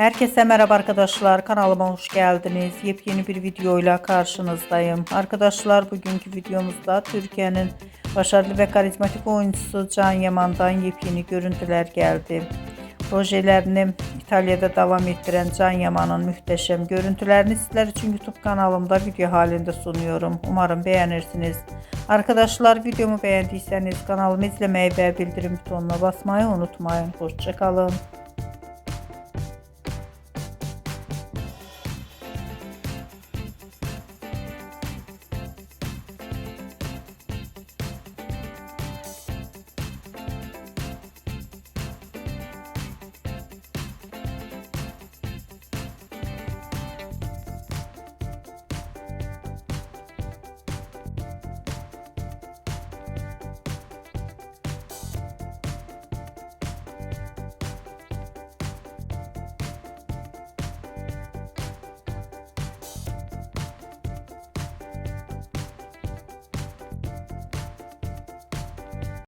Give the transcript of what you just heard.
Herkese merhaba arkadaşlar, kanalıma hoş geldiniz. Yepyeni bir videoyla karşınızdayım. Arkadaşlar, bugünkü videomuzda Türkiye'nin başarılı ve karizmatik oyuncusu Can Yaman'dan yepyeni görüntüler geldi. Projelerini İtalya'da devam ettiren Can Yaman'ın muhteşem görüntülerini sizler için YouTube kanalımda video halinde sunuyorum. Umarım beğenirsiniz. Arkadaşlar, videomu beğendiyseniz kanalımı izlemeyi ve bildirim butonuna basmayı unutmayın. Hoşça kalın.